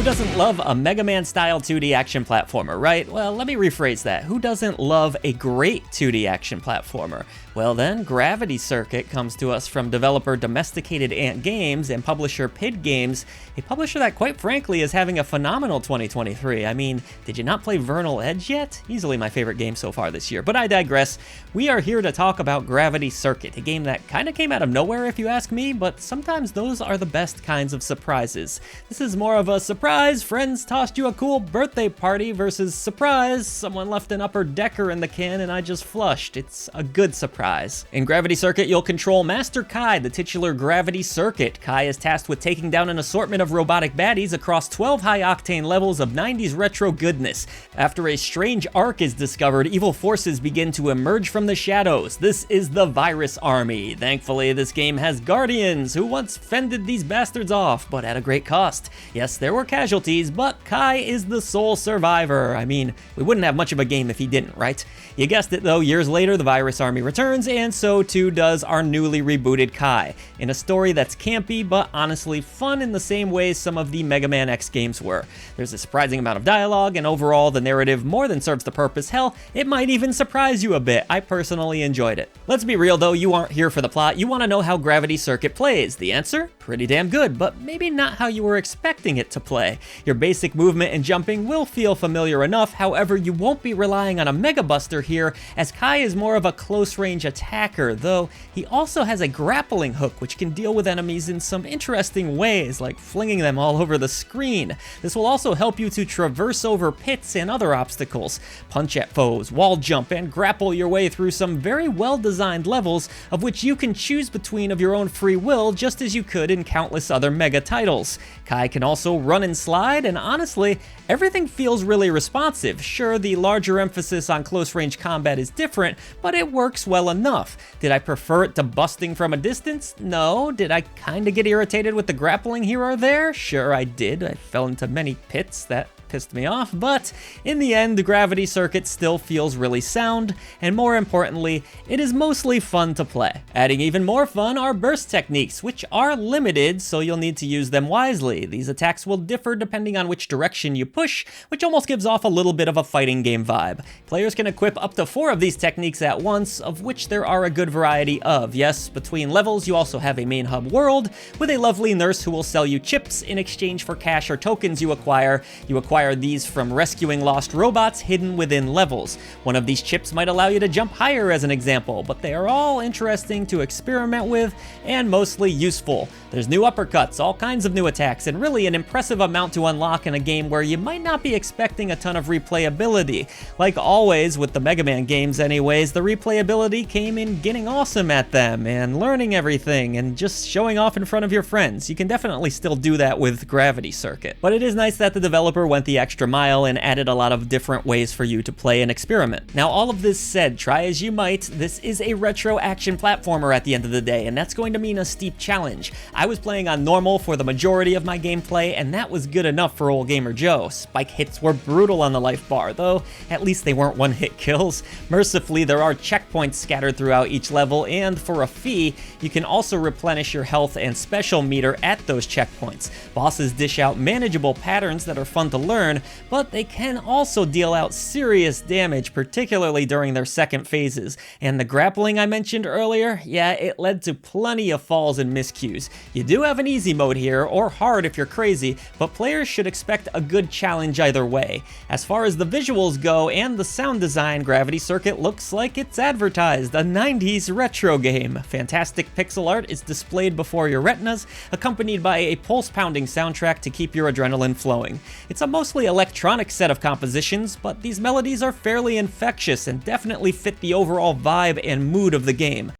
doesn't love a Mega Man-style 2D action platformer, right? Well, let me rephrase that. Who doesn't love a great 2D action platformer? Well then, Gravity Circuit comes to us from developer Domesticated Ant Games and publisher PID Games, a publisher that quite frankly is having a phenomenal 2023. I mean, did you not play Vernal Edge yet? Easily my favorite game so far this year, but I digress. We are here to talk about Gravity Circuit, a game that kinda came out of nowhere if you ask me, but sometimes those are the best kinds of surprises. This is more of a surprise, friends tossed you a cool birthday party versus surprise, someone left an upper decker in the can and I just flushed. It's a good surprise. In Gravity Circuit, you'll control Master Kai, the titular Gravity Circuit. Kai is tasked with taking down an assortment of robotic baddies across 12 high-octane levels of 90s retro goodness. After a strange arc is discovered, evil forces begin to emerge from the shadows. This is the Virus Army. Thankfully, this game has Guardians, who once fended these bastards off, but at a great cost. Yes, there were casualties, but Kai is the sole survivor. I mean, we wouldn't have much of a game if he didn't, right? You guessed it though, years later, the Virus Army returns, and so too does our newly rebooted Kai, in a story that's campy, but honestly fun in the same way some of the Mega Man X games were. There's a surprising amount of dialogue, and overall the narrative more than serves the purpose. Hell, it might even surprise you a bit. I personally enjoyed it. Let's be real though, you aren't here for the plot, you want to know how Gravity Circuit plays. The answer? Pretty damn good, but maybe not how you were expecting it to play. Your basic movement and jumping will feel familiar enough, however you won't be relying on a Mega Buster here, as Kai is more of a close-range attacker, though he also has a grappling hook which can deal with enemies in some interesting ways, like flinging them all over the screen. This will also help you to traverse over pits and other obstacles, punch at foes, wall jump, and grapple your way through some very well-designed levels of which you can choose between of your own free will, just as you could in countless other Mega titles. Kai can also run and slide, and honestly, everything feels really responsive. Sure, the larger emphasis on close-range combat is different, but it works well enough. Did I prefer it to busting from a distance? No. Did I kinda get irritated with the grappling here or there? Sure I did. I fell into many pits that pissed me off, but in the end, the Gravity Circuit still feels really sound, and more importantly, it is mostly fun to play. Adding even more fun are burst techniques, which are limited, so you'll need to use them wisely. These attacks will differ depending on which direction you push, which almost gives off a little bit of a fighting game vibe. Players can equip up to 4 of these techniques at once, of which there are a good variety of. Yes, between levels, you also have a main hub world, with a lovely nurse who will sell you chips in exchange for cash or tokens you acquire. You acquire these from rescuing lost robots hidden within levels. One of these chips might allow you to jump higher as an example, but they are all interesting to experiment with and mostly useful. There's new uppercuts, all kinds of new attacks, and really an impressive amount to unlock in a game where you might not be expecting a ton of replayability. Like always with the Mega Man games anyways, the replayability came in getting awesome at them and learning everything and just showing off in front of your friends. You can definitely still do that with Gravity Circuit. But it is nice that the developer went the extra mile and added a lot of different ways for you to play and experiment. Now all of this said, try as you might, this is a retro action platformer at the end of the day, and that's going to mean a steep challenge. I was playing on normal for the majority of my gameplay, and that was good enough for Ole Gamer Joe. Spike hits were brutal on the life bar, though at least they weren't one-hit kills. Mercifully, there are checkpoints scattered throughout each level, and for a fee, you can also replenish your health and special meter at those checkpoints. Bosses dish out manageable patterns that are fun to learn, but they can also deal out serious damage, particularly during their second phases. And the grappling I mentioned earlier, yeah, it led to plenty of falls and miscues. You do have an easy mode here, or hard if you're crazy, but players should expect a good challenge either way. As far as the visuals go and the sound design, Gravity Circuit looks like it's advertised, a 90s retro game. Fantastic pixel art is displayed before your retinas, accompanied by a pulse-pounding soundtrack to keep your adrenaline flowing. It's a mostly electronic set of compositions, but these melodies are fairly infectious and definitely fit the overall vibe and mood of the game.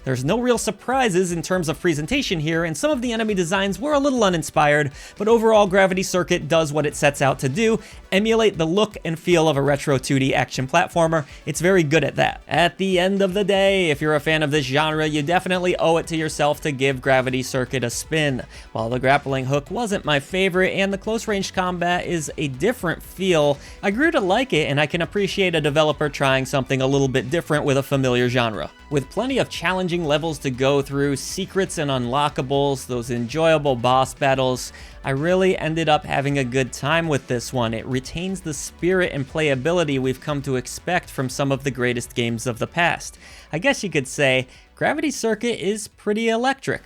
There's no real surprises in terms of presentation here, and some of the enemy designs were a little uninspired, but overall Gravity Circuit does what it sets out to do, emulate the look and feel of a retro 2D action platformer. It's very good at that. At the end of the day, if you're a fan of this genre, you definitely owe it to yourself to give Gravity Circuit a spin. While the grappling hook wasn't my favorite and the close range combat is a different feel, I grew to like it, and I can appreciate a developer trying something a little bit different with a familiar genre. With plenty of challenging levels to go through, secrets and unlockables, those enjoyable boss battles, I really ended up having a good time with this one. It retains the spirit and playability we've come to expect from some of the greatest games of the past. I guess you could say Gravity Circuit is pretty electric.